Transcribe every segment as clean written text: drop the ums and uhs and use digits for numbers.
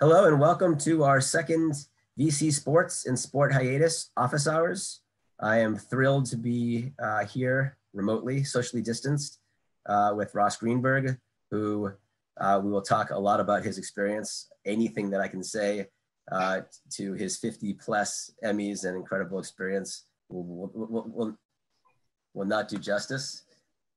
Hello and welcome to our second VC Sports and Sport Hiatus office hours. I am thrilled to be here remotely, socially distanced, with Ross Greenburg, who we will talk a lot about his experience. Anything that I can say to his 50 plus Emmys and incredible experience will not do justice.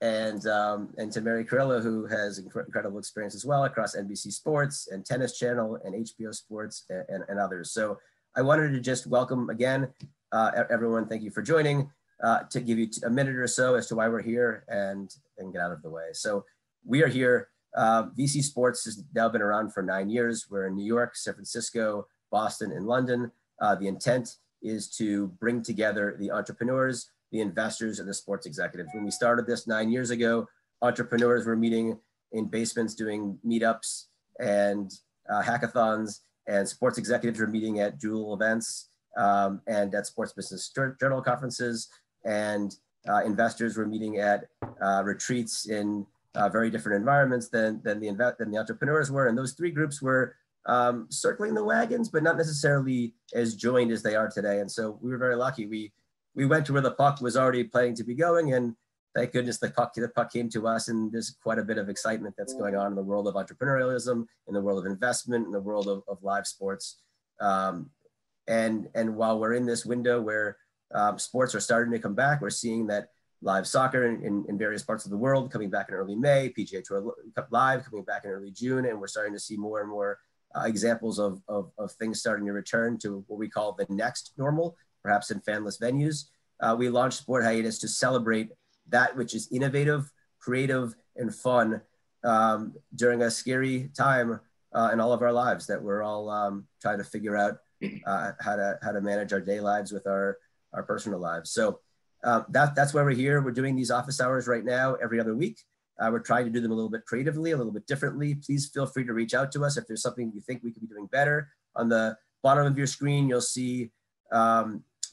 And to Mary Carillo, who has incredible experience as well across NBC Sports and Tennis Channel and HBO Sports and others. So I wanted to just welcome again, everyone. Thank you for joining, to give you a minute or so as to why we're here and get out of the way. So we are here. VC Sports has now been around for 9 years. We're in New York, San Francisco, Boston, and London. The intent is to bring together the entrepreneurs, the investors, and the sports executives. When we started this 9 years ago, entrepreneurs were meeting in basements doing meetups and hackathons, and sports executives were meeting at Jewel events and at Sports Business Journal conferences, and investors were meeting at retreats in very different environments than the entrepreneurs were. And those three groups were circling the wagons, but not necessarily as joined as they are today. And so we were very lucky. We went to where the puck was already planning to be going, and thank goodness the puck came to us, and there's quite a bit of excitement that's going on in the world of entrepreneurialism, in the world of investment, in the world of live sports. And while we're in this window where sports are starting to come back, we're seeing that live soccer in various parts of the world coming back in early May, PGA Tour Live coming back in early June, and we're starting to see more and more examples of things starting to return to what we call the next normal, perhaps in fanless venues. We launched Sport Hiatus to celebrate that which is innovative, creative, and fun during a scary time in all of our lives that we're all trying to figure out how to manage our day lives with our personal lives. So that's why we're here. We're doing these office hours right now every other week. We're trying to do them a little bit creatively, a little bit differently. Please feel free to reach out to us if there's something you think we could be doing better. On the bottom of your screen, you'll see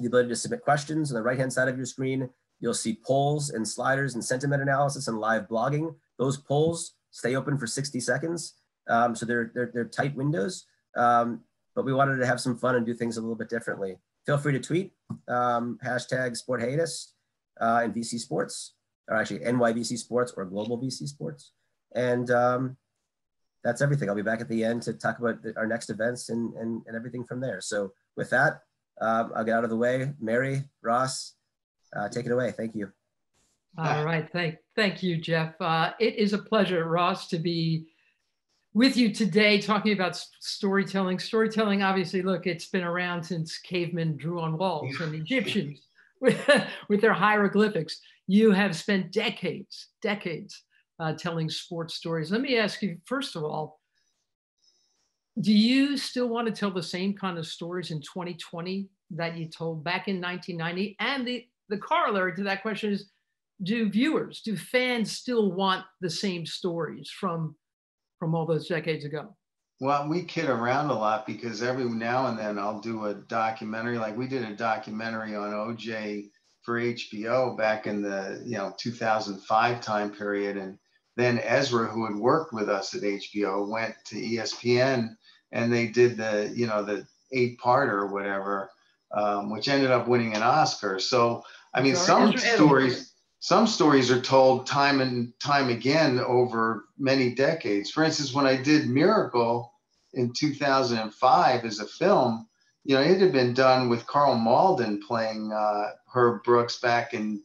the ability to submit questions. On the right-hand side of your screen, you'll see polls and sliders and sentiment analysis and live blogging. Those polls stay open for 60 seconds. So they're tight windows, but we wanted to have some fun and do things a little bit differently. Feel free to tweet, hashtag Sport Hiatus and VC Sports, or actually NYVC Sports or Global VC Sports. And that's everything. I'll be back at the end to talk about our next events and everything from there. So with that, I'll get out of the way. Mary, Ross, take it away. Thank you. All right. Thank you, Jeff. It is a pleasure, Ross, to be with you today talking about storytelling. Storytelling, obviously, look, it's been around since cavemen drew on walls and Egyptians with their hieroglyphics. You have spent decades telling sports stories. Let me ask you, first of all, do you still want to tell the same kind of stories in 2020 that you told back in 1990? And the corollary to that question is, do fans still want the same stories from all those decades ago? Well, we kid around a lot because every now and then I'll do a documentary. Like we did a documentary on OJ for HBO back in the 2005 time period. And then Ezra, who had worked with us at HBO, went to ESPN and they did the 8-parter or whatever, which ended up winning an Oscar. So, I mean, some stories are told time and time again over many decades. For instance, when I did Miracle in 2005 as a film, it had been done with Carl Malden playing Herb Brooks back in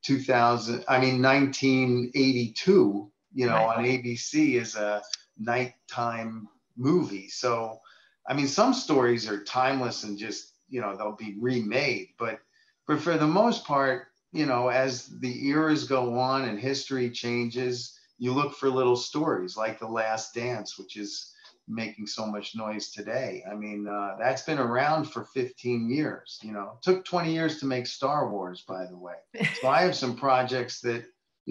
1982, right, on ABC as a nighttime movie. So, I mean, some stories are timeless and just, they'll be remade. But for the most part, as the eras go on and history changes, you look for little stories like The Last Dance, which is making so much noise today. I mean, that's been around for 15 years. It took 20 years to make Star Wars, by the way. So I have some projects that,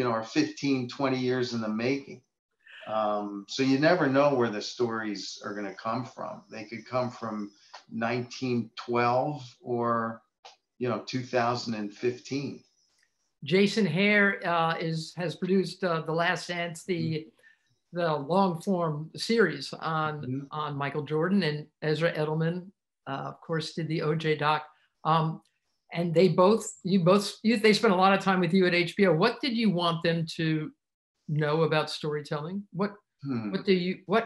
are 15, 20 years in the making. So you never know where the stories are going to come from. They could come from 1912 or, 2015. Jason Hare has produced The Last Dance, the the long form series on Michael Jordan, and Ezra Edelman, of course, did the OJ doc. And they spent a lot of time with you at HBO. What did you want them to know about storytelling? What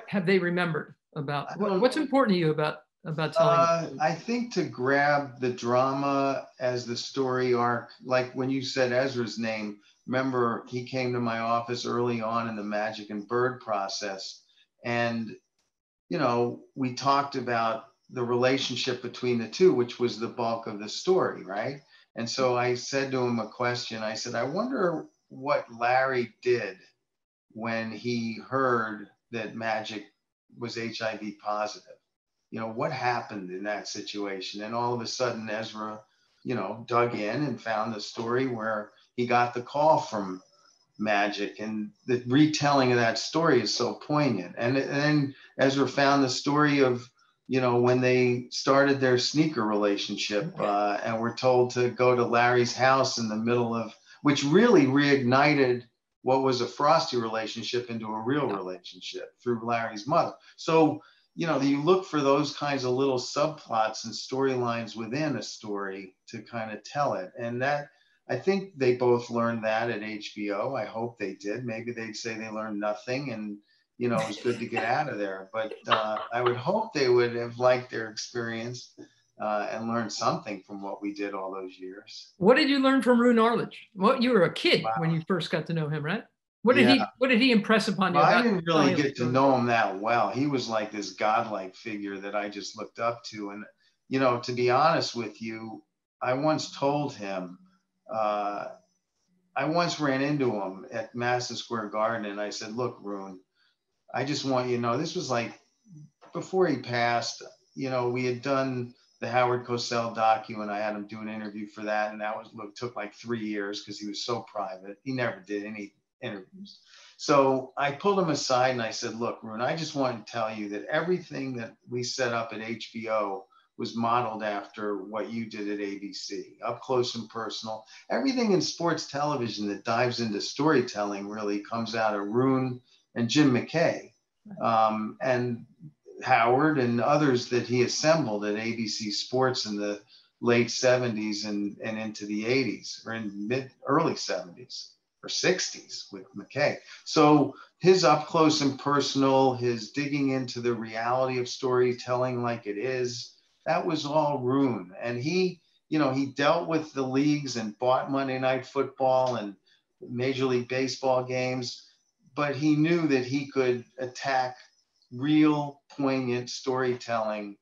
have they remembered about? What's important to you about telling? I think to grab the drama as the story arc, like when you said Ezra's name, remember he came to my office early on in the Magic and Bird process. And, you know, we talked about the relationship between the two, which was the bulk of the story, right? And so I said to him a question. I said, I wonder what Larry did when he heard that Magic was HIV positive. You know, what happened in that situation? And all of a sudden, Ezra, you know, dug in and found the story where he got the call from Magic, and the retelling of that story is so poignant. And then Ezra found the story of, you know, when they started their sneaker relationship, and were told to go to Larry's house in the middle of, which really reignited what was a frosty relationship into a real relationship through Larry's mother. So, you know, you look for those kinds of little subplots and storylines within a story to kind of tell it. And that, I think they both learned that at HBO. I hope they did. Maybe they'd say they learned nothing and, you know, it was good to get out of there. But I would hope they would have liked their experience and learned something from what we did all those years. What did you learn from Rune Arledge? Well, you were a kid when you first got to know him, right? What did he impress upon you? I didn't really get to know him that well. He was like this godlike figure that I just looked up to. And, you know, to be honest with you, I once told him, I once ran into him at Madison Square Garden, and I said, look, Rune, I just want you to know, this was like before he passed. You know, we had done the Howard Cosell docu, and I had him do an interview for that. And that took like 3 years because he was so private. He never did any interviews. So I pulled him aside and I said, look, Rune, I just want to tell you that everything that we set up at HBO was modeled after what you did at ABC, up close and personal. Everything in sports television that dives into storytelling really comes out of Rune and Jim McKay, and Howard and others that he assembled at ABC Sports in the late 70s and into the 80s, or in early 70s or 60s with McKay. So his up close and personal, his digging into the reality of storytelling like it is, that was all Rune. And he, you know, he dealt with the leagues and bought Monday Night Football and Major League Baseball games, but he knew that he could attack real poignant storytelling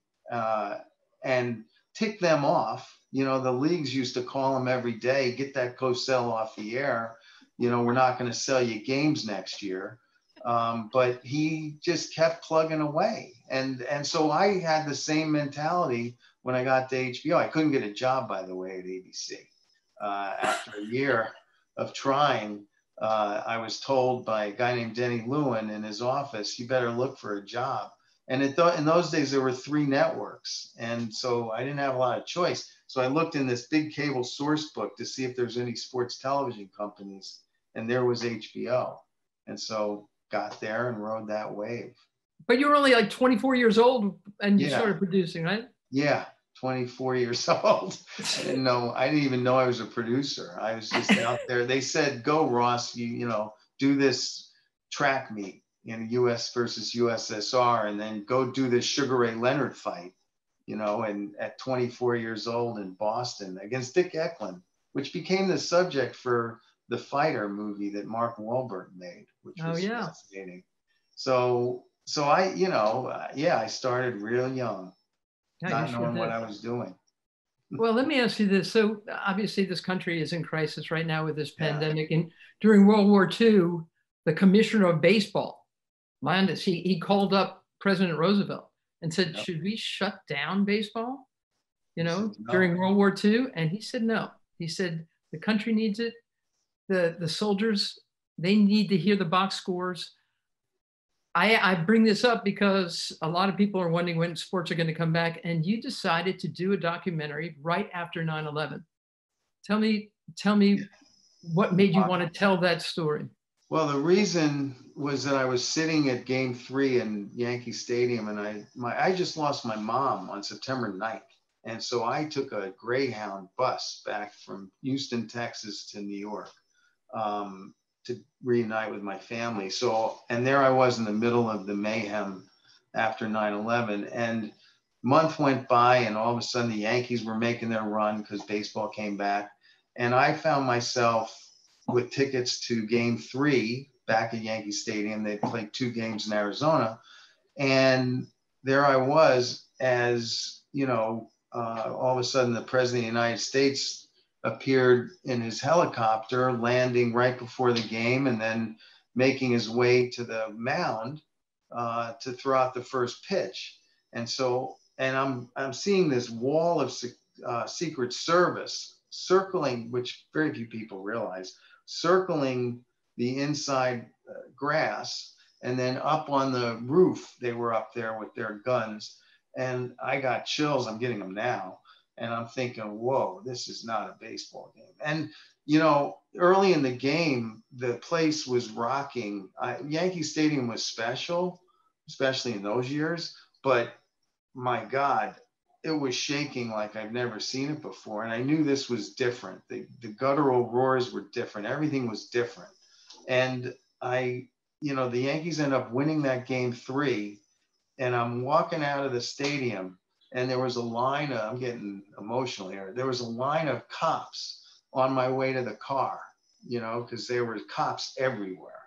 and tick them off. You know, the leagues used to call him every day, get that Cosell off the air. You know, we're not going to sell you games next year. But he just kept plugging away. And so I had the same mentality when I got to HBO. I couldn't get a job, by the way, at ABC. After a year of trying, I was told by a guy named Denny Lewin in his office, you better look for a job. And in those days, there were 3 networks. And so I didn't have a lot of choice. So I looked in this big cable source book to see if there's any sports television companies. And there was HBO. And so got there and rode that wave. But you were only like 24 years old and you started producing, right? Yeah, 24 years old. I didn't even know I was a producer. I was just out there. They said, go, Ross, you know, do this track meet in US versus USSR, and then go do this Sugar Ray Leonard fight, you know, and at 24 years old in Boston against Dick Eklund, which became the subject for the Fighter movie that Mark Wahlberg made, which was fascinating. So I, you know, I started real young, not knowing what I was doing. Well, let me ask you this. So obviously this country is in crisis right now with this pandemic. And during World War II, the commissioner of baseball, Landis, he called up President Roosevelt and said, should we shut down baseball, you know, during World War II? And he said, no. He said, the country needs it. The soldiers, they need to hear the box scores. I bring this up because a lot of people are wondering when sports are going to come back, and you decided to do a documentary right after 9/11. Tell me what made you want to tell that story? Well, the reason was that I was sitting at Game 3 in Yankee Stadium, and I just lost my mom on September 9th. And so I took a Greyhound bus back from Houston, Texas to New York to reunite with my family. So, and there I was in the middle of the mayhem after 9/11. And month went by, and all of a sudden the Yankees were making their run because baseball came back. And I found myself with tickets to Game 3 back at Yankee Stadium. They played 2 games in Arizona. And there I was, as you know, all of a sudden the president of the United States appeared in his helicopter, landing right before the game, and then making his way to the mound to throw out the first pitch. And so, and I'm seeing this wall of Secret Service circling, which very few people realize, circling the inside grass. And then up on the roof, they were up there with their guns. And I got chills. I'm getting them now. And I'm thinking, whoa, this is not a baseball game. And, you know, early in the game, the place was rocking. Yankee Stadium was special, especially in those years. But my God, it was shaking like I've never seen it before. And I knew this was different. The guttural roars were different. Everything was different. And you know, the Yankees end up winning that Game 3, and I'm walking out of the stadium, and there was a line of, I'm getting emotional here. There was a line of cops on my way to the car, you know, because there were cops everywhere.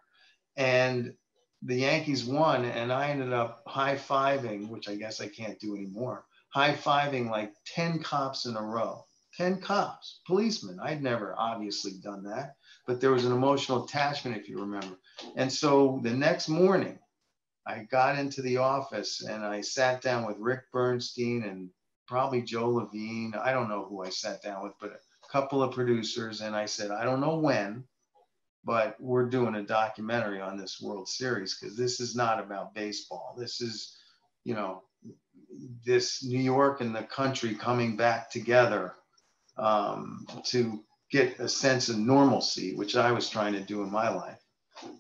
And the Yankees won, and I ended up high-fiving, which I guess I can't do anymore, high-fiving like 10 cops in a row. 10 cops, policemen. I'd never obviously done that, but there was an emotional attachment, if you remember. And so the next morning, I got into the office and I sat down with Rick Bernstein and probably Joe Levine. I don't know who I sat down with, but a couple of producers. And I said, I don't know when, but we're doing a documentary on this World Series, because this is not about baseball. This is, you know, this New York and the country coming back together to get a sense of normalcy, which I was trying to do in my life.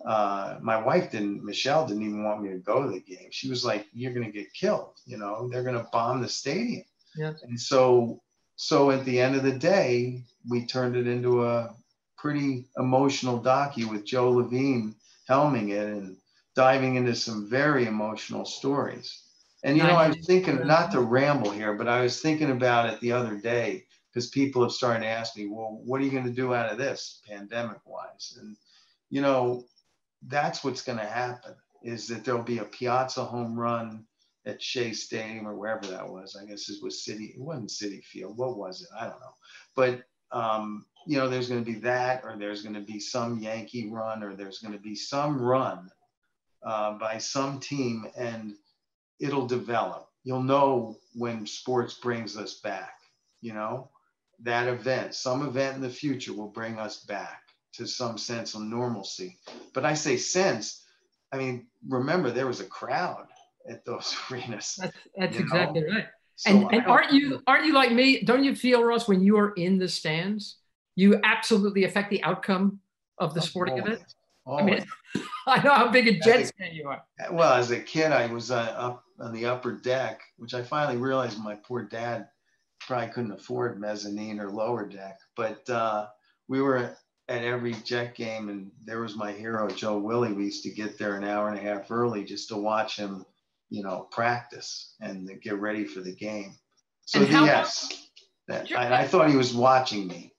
My wife Michelle didn't even want me to go to the game. She was like, you're going to get killed. You know, they're going to bomb the stadium. Yeah. And so at the end of the day, we turned it into a pretty emotional docu with Joe Levine helming it and diving into some very emotional stories. And, you know, I was thinking, not to ramble here, but I was thinking about it the other day, because people have started to ask me, well, what are you going to do out of this pandemic wise? And, you know, that's what's going to happen, is that there'll be a Piazza home run at Shea Stadium or wherever that was. I guess it was it wasn't Citi Field. What was it? I don't know. But, you know, there's going to be that, or there's going to be some Yankee run, or there's going to be some run by some team, and it'll develop. You'll know when sports brings us back, you know, that event, some event in the future will bring us back to some sense of normalcy. But I say sense, I mean, remember, there was a crowd at those arenas. That's exactly right. So and aren't you like me? Don't you feel, Ross, when you are in the stands, you absolutely affect the outcome of the sporting event? Always. I mean, I know how big a Jets fan you are. Well, as a kid, I was up on the upper deck, which I finally realized my poor dad probably couldn't afford mezzanine or lower deck. But we were at every Jet game, and there was my hero, Joe Willie. We used to get there an hour and a half early just to watch him, you know, practice and get ready for the game. So yes, I thought he was watching me.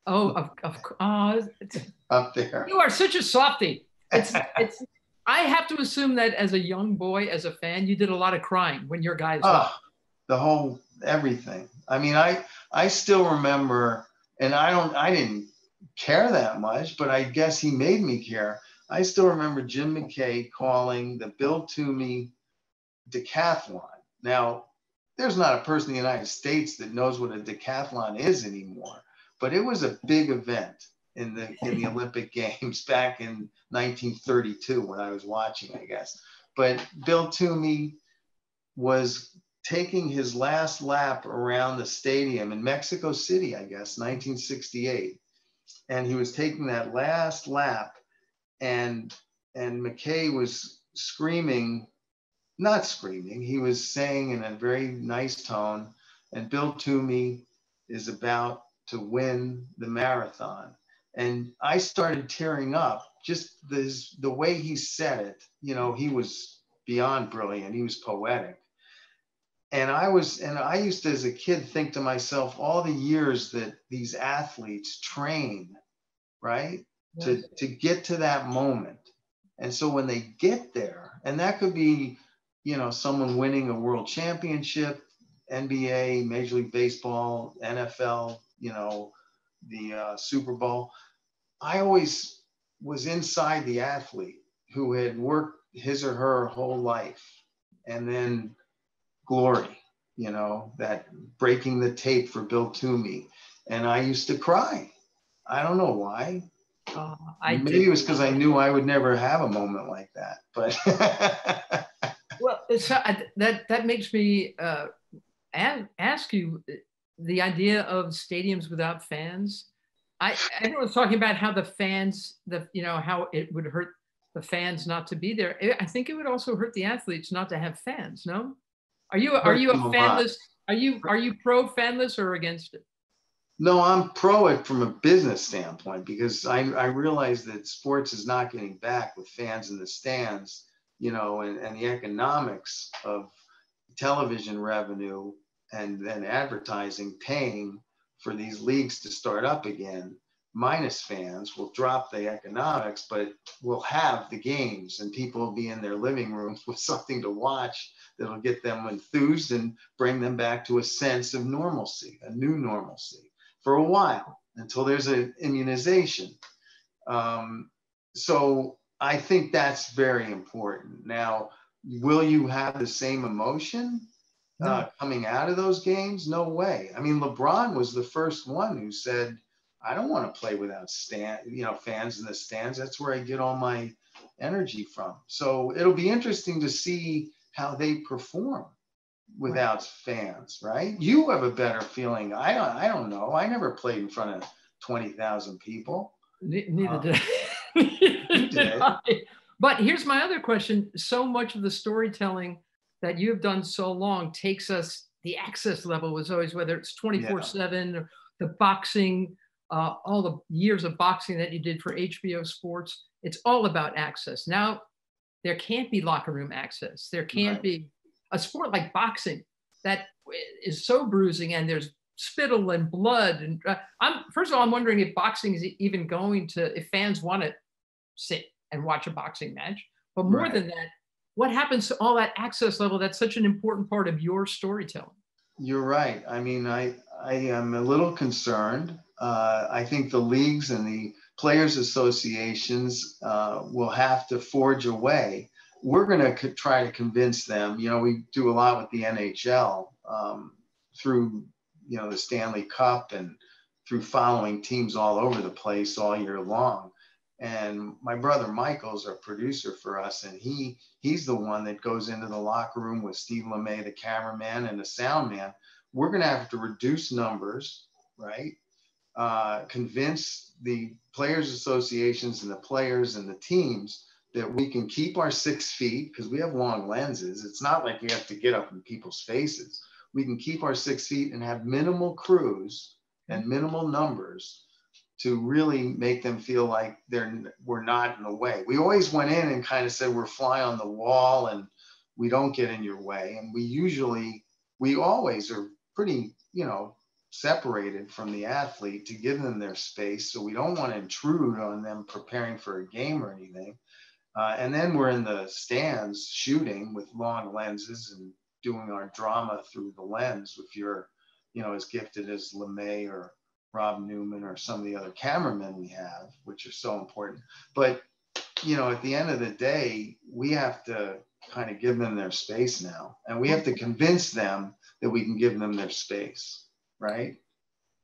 Oh, up there. You are such a softie. It's. I have to assume that as a young boy, as a fan, you did a lot of crying when your guys. The whole everything. I mean, I still remember, and I didn't care that much, but I guess he made me care. I still remember Jim McKay calling the Bill Toomey decathlon. Now, there's not a person in the United States that knows what a decathlon is anymore, but it was a big event in the Olympic Games back in 1932 when I was watching, I guess. But Bill Toomey was taking his last lap around the stadium in Mexico City, I guess, 1968. And he was taking that last lap, and McKay was screaming, not screaming, he was saying in a very nice tone, and Bill Toomey is about to win the marathon. And I started tearing up, just the way he said it. You know, he was beyond brilliant. He was poetic. And I used to, as a kid, think to myself, all the years that these athletes train, right? Yes. To get to that moment. And so when they get there, and that could be, you know, someone winning a world championship, NBA, Major League Baseball, NFL, you know, the Super Bowl. I always was inside the athlete who had worked his or her whole life, and then glory, you know, that breaking the tape for Bill Toomey. And I used to cry. I don't know why. Maybe it was because I knew I would never have a moment like that. But well, that makes me ask you the idea of stadiums without fans. Everyone's talking about how the fans, you know, how it would hurt the fans not to be there. I think it would also hurt the athletes not to have fans. No, are you a fanless? Are you pro fanless or against it? No, I'm pro it from a business standpoint, because I realize that sports is not getting back with fans in the stands, you know, and the economics of television revenue and then advertising paying for these leagues to start up again, minus fans, will drop the economics, but we'll have the games and people will be in their living rooms with something to watch that'll get them enthused and bring them back to a sense of normalcy, a new normalcy, for a while until there's an immunization. So I think that's very important. Now, will you have the same emotion coming out of those games? No way. I mean, LeBron was the first one who said, I don't want to play without fans in the stands. That's where I get all my energy from. So it'll be interesting to see how they perform without fans, right? You have a better feeling. I don't know. I never played in front of 20,000 people. Neither did I. You did. But here's my other question. So much of the storytelling that you have done so long takes us, the access level was always, whether it's 24/7 or the boxing, all the years of boxing that you did for HBO Sports, it's all about access. Now, there can't be locker room access. There can't be a sport like boxing that is so bruising, and there's spittle and blood. And first of all, I'm wondering if boxing is even going to, if fans want to sit and watch a boxing match. But more than that, what happens to all that access level? That's such an important part of your storytelling. You're right. I mean, I am a little concerned. I think the leagues and the players associations will have to forge a way. We're going to try to convince them. You know, we do a lot with the NHL through, you know, the Stanley Cup and through following teams all over the place all year long. And my brother Michael's our producer for us, and he's the one that goes into the locker room with Steve LeMay, the cameraman, and the sound man. We're going to have to reduce numbers, right? Convince the players associations and the players and the teams that we can keep our 6 feet, because we have long lenses. It's not like we have to get up in people's faces. We can keep our 6 feet and have minimal crews and minimal numbers to really make them feel like we're not in the way. We always went in and kind of said we're fly on the wall and we don't get in your way. And we always are pretty, you know, separated from the athlete to give them their space. So we don't want to intrude on them preparing for a game or anything. And then we're in the stands shooting with long lenses and doing our drama through the lens. If you're, you know, as gifted as LeMay or Rob Newman or some of the other cameramen we have, which are so important. But, you know, at the end of the day, we have to kind of give them their space now. And we have to convince them that we can give them their space, right?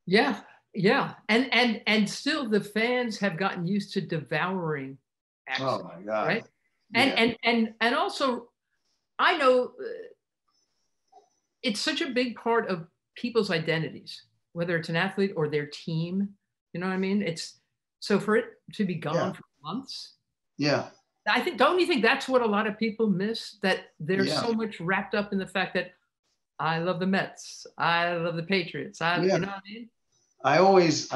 Yeah, yeah. And still the fans have gotten used to devouring access. Oh my God. Right? Yeah. And also, I know it's such a big part of people's identities, whether it's an athlete or their team, you know what I mean? It's so for it to be gone for months. Yeah. I think, don't you think that's what a lot of people miss? That they're Yeah. so much wrapped up in the fact that I love the Mets, I love the Patriots. Yeah. You know what I mean? I always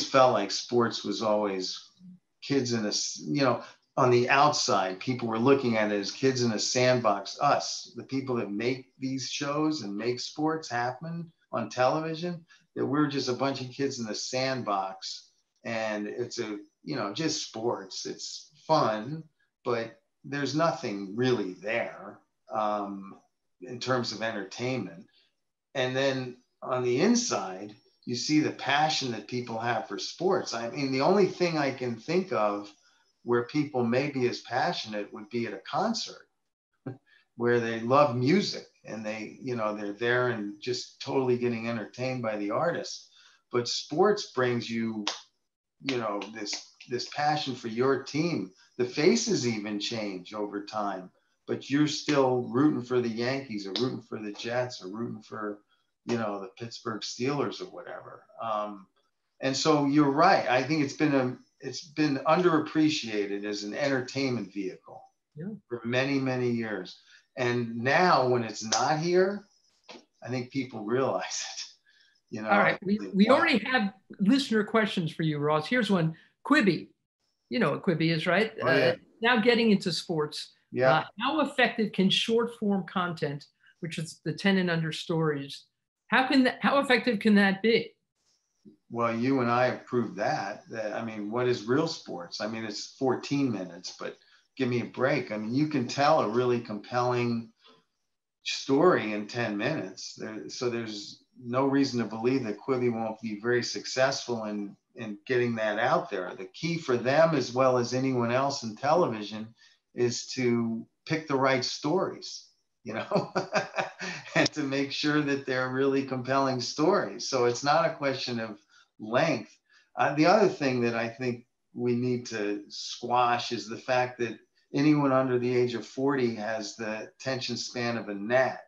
felt like sports was always kids in a, on the outside, people were looking at it as kids in a sandbox. Us, the people that make these shows and make sports happen on television, that we're just a bunch of kids in the sandbox. And it's just sports. It's fun, but there's nothing really there in terms of entertainment. And then on the inside, you see the passion that people have for sports. I mean, the only thing I can think of where people may be as passionate would be at a concert where they love music and they're there and just totally getting entertained by the artist. But sports brings you, this passion for your team. The faces even change over time, but you're still rooting for the Yankees or rooting for the Jets or rooting for, the Pittsburgh Steelers or whatever. And so you're right. I think it's been underappreciated as an entertainment vehicle for many, many years. And now when it's not here, I think people realize it. All right. We already have listener questions for you, Ross. Here's one. Quibi. You know what Quibi is, right? Oh, yeah. Now getting into sports. Yeah. How effective can short form content, which is the 10 and under stories, how effective can that be? Well, you and I have proved that, I mean, what is real sports? I mean, it's 14 minutes, but give me a break. I mean, you can tell a really compelling story in 10 minutes. So there's no reason to believe that Quibi won't be very successful in getting that out there. The key for them, as well as anyone else in television, is to pick the right stories, and to make sure that they're really compelling stories. So it's not a question of length. The other thing that I think we need to squash is the fact that anyone under the age of 40 has the attention span of a gnat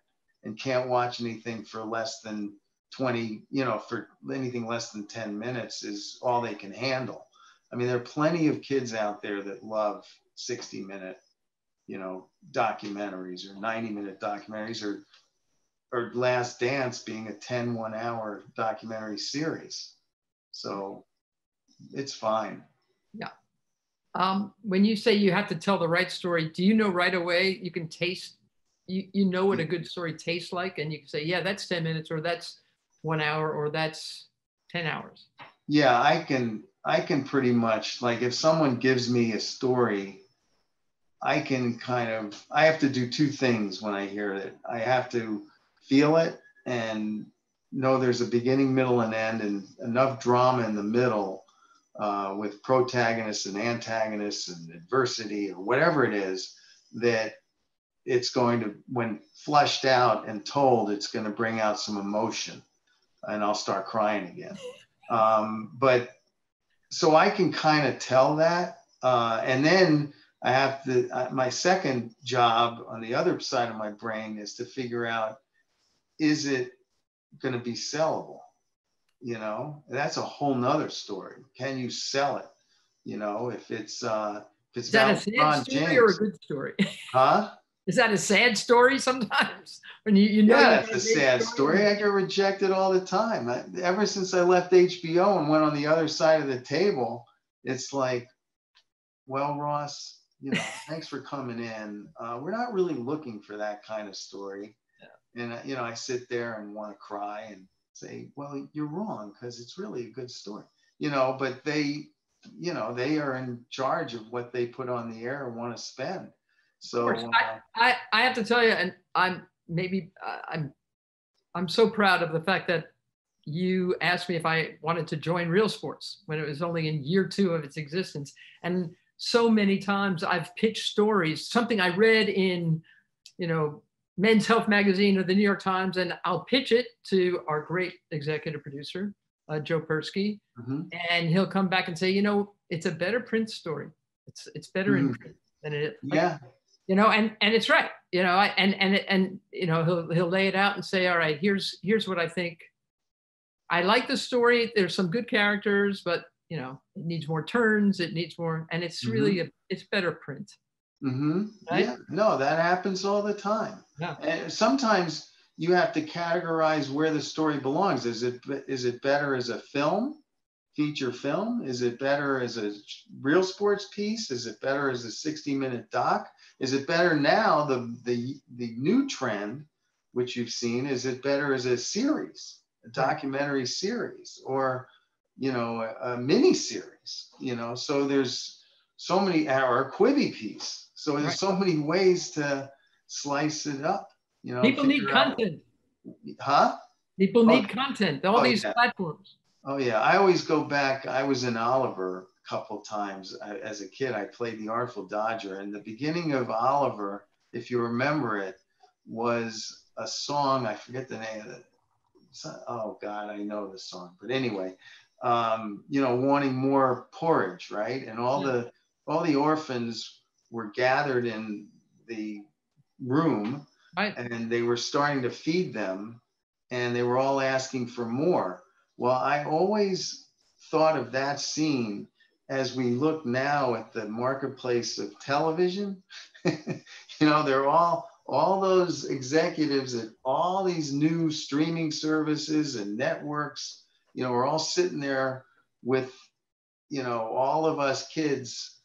and can't watch anything for less than 20, for anything less than 10 minutes is all they can handle. I mean, there are plenty of kids out there that love 60-minute, documentaries or 90-minute documentaries or Last Dance being a 10 1-hour documentary series. So it's fine. Yeah. When you say you have to tell the right story, do you know right away you can taste, you know what a good story tastes like, and you can say, yeah, that's 10 minutes or that's 1 hour or that's 10 hours? Yeah, I can pretty much, like, if someone gives me a story, I have to do two things when I hear it. I have to feel it and know there's a beginning, middle, and end, and enough drama in the middle with protagonists and antagonists and adversity or whatever it is, that it's going to, when fleshed out and told, it's going to bring out some emotion and I'll start crying again. But so I can kind of tell that. And then I have to, my second job on the other side of my brain is to figure out, is it going to be sellable? That's a whole nother story. Can you sell it? If it's is that a sad story or a good story? Huh? Is that a sad story sometimes? When yeah, it's a sad story. I get rejected all the time. Ever since I left HBO and went on the other side of the table, it's like, well, Ross, thanks for coming in. We're not really looking for that kind of story. Yeah. And I sit there and want to cry and say, well, you're wrong, because it's really a good story. But they are in charge of what they put on the air and want to spend. So I have to tell you, and I'm so proud of the fact that you asked me if I wanted to join Real Sports when it was only in year 2 of its existence. And so many times I've pitched stories, something I read in, Men's Health magazine or the New York Times, and I'll pitch it to our great executive producer, Joe Persky, and he'll come back and say, it's a better print story. It's better in print than it is. Yeah. And it's right, and he'll lay it out and say, all right, here's what I think. I like the story. There's some good characters, but you know, it needs more turns, it needs more, and it's really, it's better print. Right? Yeah, no, that happens all the time. Yeah. And sometimes you have to categorize where the story belongs. Is it better as a film, feature film? Is it better as a real sports piece? Is it better as a 60-minute doc? Is it better now, the new trend, which you've seen, is it better as a series, a documentary series, or, you know, a mini series, you know? So there's so many, or a Quibi piece. So there's so many ways to slice it up, you know. People need content. Huh? People need content, all these platforms. Oh yeah, I always go back. I was in Oliver a couple times as a kid. I played the Artful Dodger, and the beginning of Oliver, if you remember it, was a song. I forget the name of it. Oh God, I know the song. But anyway, you know, wanting more porridge, right? And all the orphans were gathered in the room, and they were starting to feed them, and they were all asking for more. Well, I always thought of that scene as we look now at the marketplace of television. You know, they're all those executives at all these new streaming services and networks, you know, we're all sitting there with, you know, all of us kids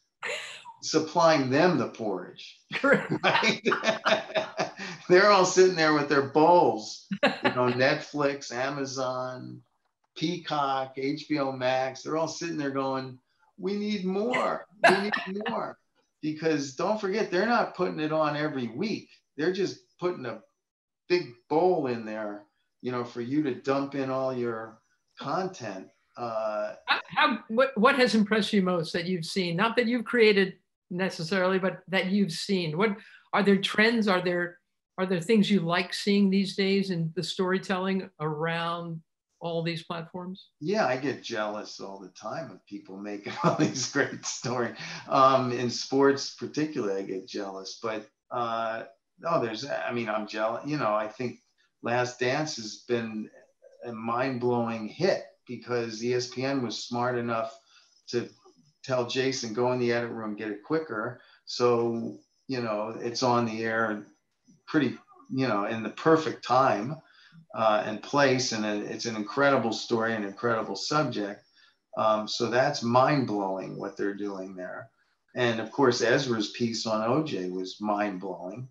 supplying them the porridge. Right? They're all sitting there with their bowls, you know, Netflix, Amazon, Peacock, HBO Max. They're all sitting there going, we need more. We need more. Because don't forget, they're not putting it on every week. They're just putting a big bowl in there, you know, for you to dump in all your content. What has impressed you most that you've seen? Not that you've created necessarily, but that you've seen. What are there trends? Are there things you like seeing these days in the storytelling around all these platforms? Yeah, I get jealous all the time of people making all these great stories. In sports, particularly, I get jealous. But I'm jealous. You know, I think Last Dance has been a mind-blowing hit because ESPN was smart enough to tell Jason, go in the edit room, get it quicker. So, you know, it's on the air pretty, you know, in the perfect time and place. And it's an incredible story, an incredible subject. So that's mind-blowing what they're doing there. And of course, Ezra's piece on OJ was mind-blowing.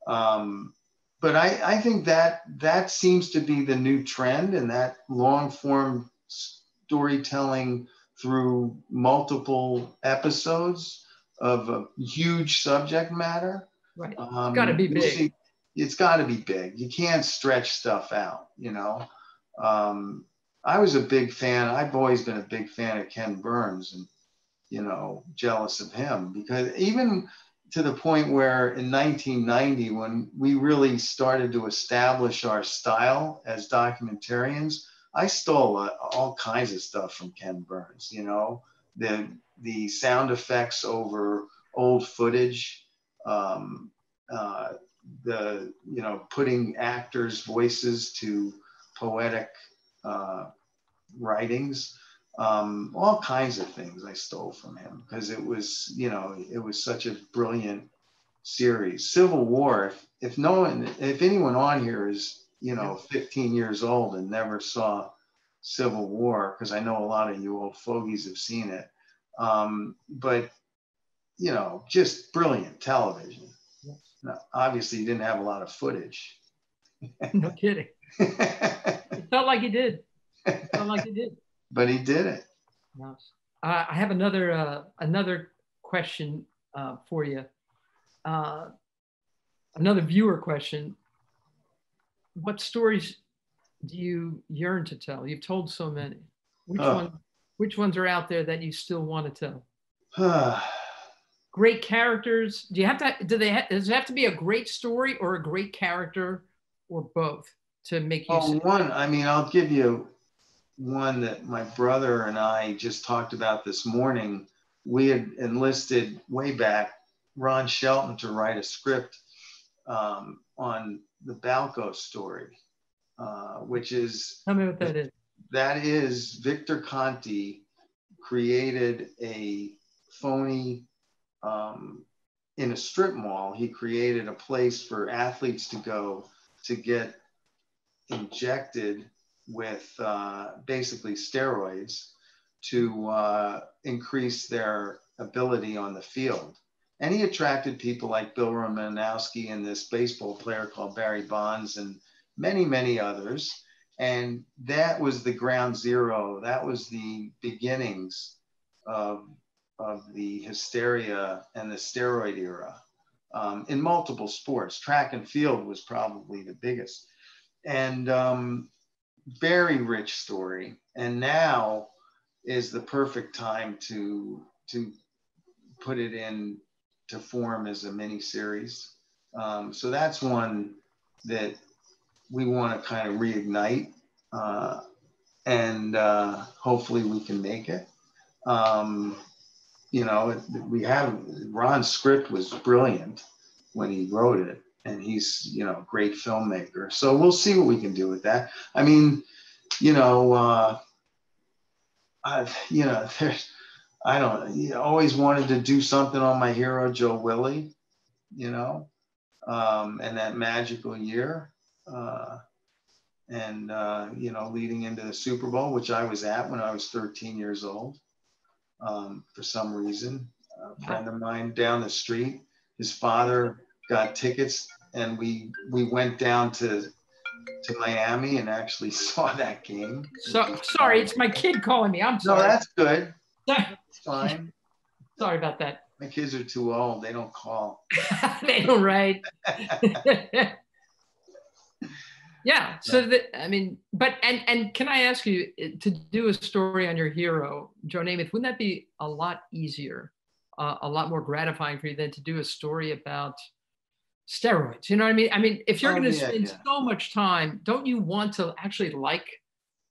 But I think that seems to be the new trend, and that long-form storytelling through multiple episodes of a huge subject matter. Right. It's got to be big. It's got to be big. You can't stretch stuff out, you know. I was a big fan. I've always been a big fan of Ken Burns, and, you know, jealous of him, because even to the point where in 1990, when we really started to establish our style as documentarians, I stole all kinds of stuff from Ken Burns, you know, the sound effects over old footage, you know, putting actors' voices to poetic writings, all kinds of things I stole from him because it was, you know, it was such a brilliant series. Civil War, if anyone on here is, you know, 15 years old and never saw Civil War, because I know a lot of you old fogies have seen it, but, you know, just brilliant television. Now, obviously, he didn't have a lot of footage. No kidding. It felt like he did. It felt like he did. But he did it. I have another question for you. Another viewer question. What stories do you yearn to tell? You've told so many. Which ones are out there that you still want to tell? Great characters. Do you have to? Does it have to be a great story or a great character, or both, to make you? One. I mean, I'll give you one that my brother and I just talked about this morning. We had enlisted way back Ron Shelton to write a script on the Balco story, which is. Tell me what that is. That is Victor Conti, created a phony, in a strip mall, he created a place for athletes to go to get injected with basically steroids to increase their ability on the field. And he attracted people like Bill Romanowski and this baseball player called Barry Bonds and many, many others. And that was the ground zero. That was the beginnings of the hysteria and the steroid era in multiple sports. Track and field was probably the biggest. And very rich story. And now is the perfect time to put it in to form as a mini series. So that's one that we want to kind of reignite, and hopefully we can make it. You know, Ron's script was brilliant when he wrote it, and he's, you know, a great filmmaker. So we'll see what we can do with that. I mean, you know, always wanted to do something on my hero, Joe Willie, you know, and that magical year. You know, leading into the Super Bowl, which I was at when I was 13 years old. For some reason, a friend of mine down the street, his father got tickets, and we went down to Miami and actually saw that game. So sorry, it's my kid calling me. I'm sorry. No, that's good. It's fine. Sorry about that. My kids are too old. They don't call. They don't write. Yeah. So that, I mean, but and can I ask you to do a story on your hero, Joe Namath? Wouldn't that be a lot easier, a lot more gratifying for you than to do a story about steroids? You know what I mean? I mean, if you're going to spend so much time, don't you want to actually like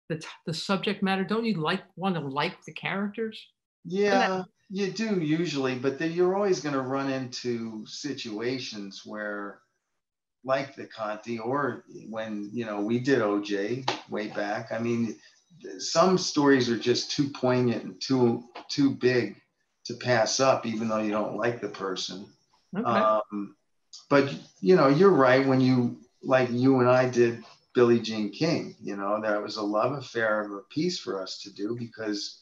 the subject matter? Don't you want to like the characters? Yeah, you do usually, but then you're always going to run into situations where, like the Conti, or when, you know, we did OJ way back. I mean, some stories are just too poignant and too big to pass up, even though you don't like the person. Okay. But you know, you're right. When you and I did Billie Jean King, you know, that was a love affair of a piece for us to do because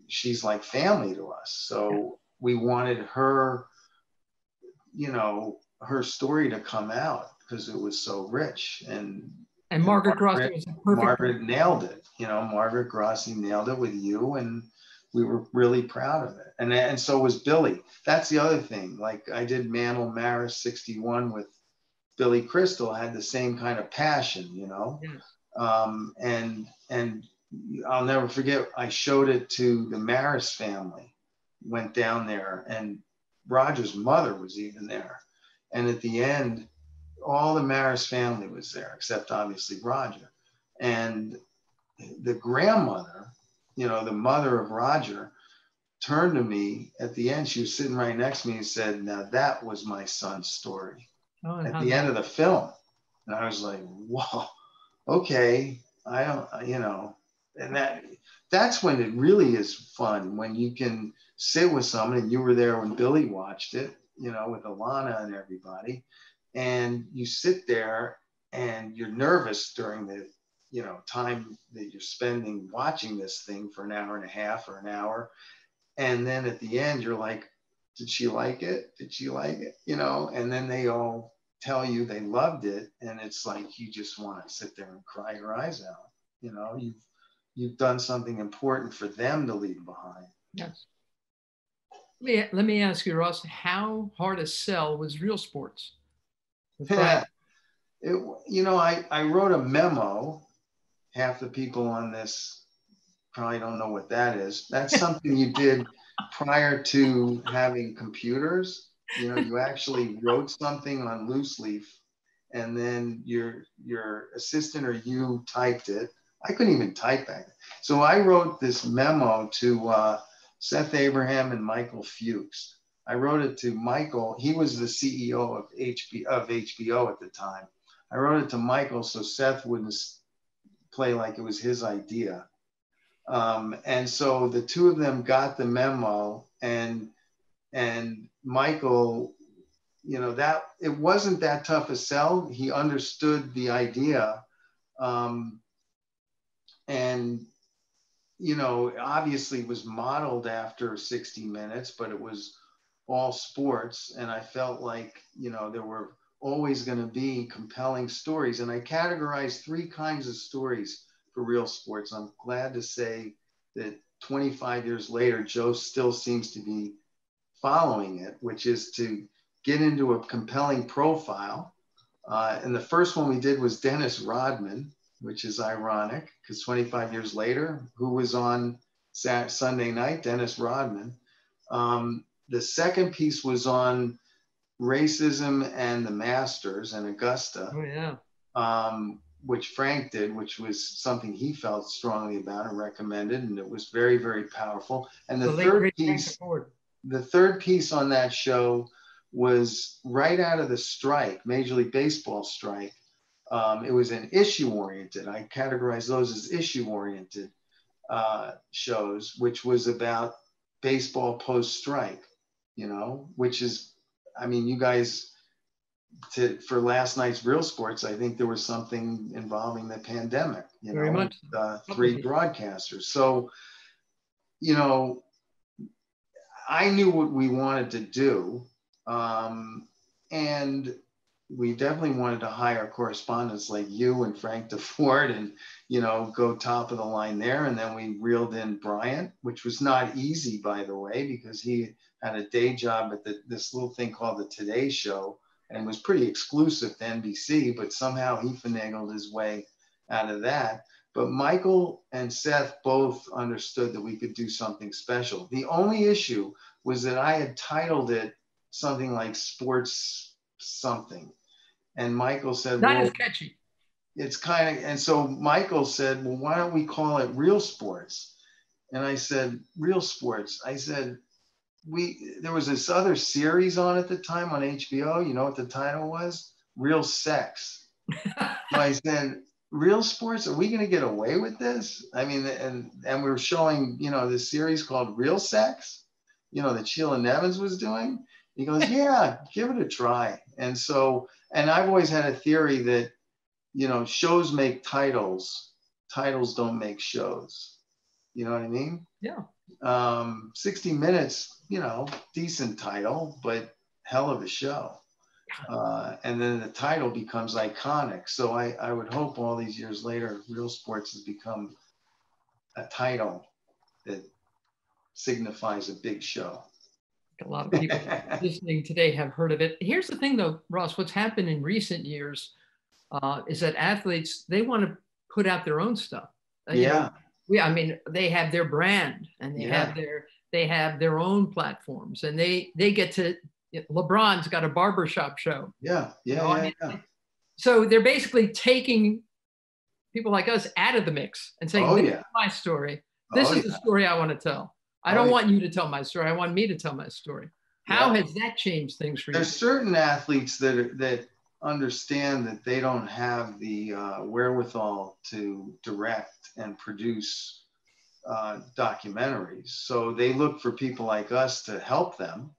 she's like family to us. So we wanted her, you know, her story to come out because it was so rich. And Margaret Grossi was perfect. Margaret nailed it. You know, Margaret Grossi nailed it with you, and we were really proud of it. And so was Billy. That's the other thing. Like I did Mantle Maris 61 with Billy Crystal, had the same kind of passion, you know. Yes. And I'll never forget, I showed it to the Maris family, went down there, and Roger's mother was even there. And at the end, all the Maris family was there, except obviously Roger. And the grandmother, you know, the mother of Roger, turned to me at the end. She was sitting right next to me and said, "Now that was my son's story." At the end of the film. And I was like, whoa, okay. I don't, you know, and that's when it really is fun, when you can sit with someone, and you were there when Billy watched it, you know, with Alana and everybody, and you sit there and you're nervous during the, you know, time that you're spending watching this thing for an hour and a half or an hour. And then at the end, you're like, did she like it? Did she like it? You know, and then they all tell you they loved it. And it's like, you just want to sit there and cry your eyes out. You know, you've done something important for them to leave behind. Yes. Let me ask you, Ross, how hard a sell was Real Sports? You know, I wrote a memo. Half the people on this probably don't know what that is. That's something you did prior to having computers. You know, you actually wrote something on loose leaf, and then your assistant or you typed it. I couldn't even type back then. So I wrote this memo to Seth Abraham and Michael Fuchs. I wrote it to Michael. He was the CEO of HBO at the time. I wrote it to Michael so Seth wouldn't play like it was his idea. And so the two of them got the memo, and Michael, you know, that it wasn't that tough a sell. He understood the idea. And, you know, obviously was modeled after 60 Minutes, but it was all sports. And I felt like, you know, there were always going to be compelling stories. And I categorized three kinds of stories for Real Sports. I'm glad to say that 25 years later, Joe still seems to be following it, which is to get into a compelling profile. And the first one we did was Dennis Rodman, which is ironic because 25 years later, who was on Sunday night? Dennis Rodman. The second piece was on racism and the Masters and Augusta. Oh, yeah. Which Frank did, which was something he felt strongly about and recommended, and it was very, very powerful. And the third piece on that show was right out of the strike, Major League Baseball strike. It was an issue-oriented. I categorize those as issue-oriented shows, which was about baseball post-strike, you know, which is, I mean, you guys, for last night's Real Sports, I think there was something involving the pandemic, you Very know, much. Three broadcasters. So, you know, I knew what we wanted to do. And we definitely wanted to hire correspondents like you and Frank DeFord and, you know, go top of the line there. And then we reeled in Bryant, which was not easy, by the way, because he had a day job at this little thing called the Today Show and was pretty exclusive to NBC, but somehow he finagled his way out of that. But Michael and Seth both understood that we could do something special. The only issue was that I had titled it something like Sports Something. And Michael said, Not as catchy. It's kind of, and so Michael said, well, why don't we call it Real Sports? And I said, Real Sports. I said, there was this other series on at the time on HBO. You know what the title was? Real Sex. So I said, Real Sports, are we going to get away with this? I mean, and we were showing, you know, this series called Real Sex, you know, that Sheila Nevins was doing. He goes, yeah, give it a try. And so, and I've always had a theory that, you know, shows make titles, titles don't make shows. You know what I mean? Yeah. 60 Minutes, you know, decent title, but hell of a show. And then the title becomes iconic. So I would hope all these years later, Real Sports has become a title that signifies a big show. A lot of people listening today have heard of it. Here's the thing though, Ross, what's happened in recent years is that athletes, they want to put out their own stuff. Yeah. You know, I mean, they have their brand and they have their own platforms and they get to, LeBron's got a barbershop show. Yeah. So they're basically taking people like us out of the mix and saying, this is my story. This is the story I want to tell. I don't want you to tell my story. I want me to tell my story. How has that changed things for you? There's certain athletes that understand that they don't have the wherewithal to direct and produce documentaries. So they look for people like us to help them,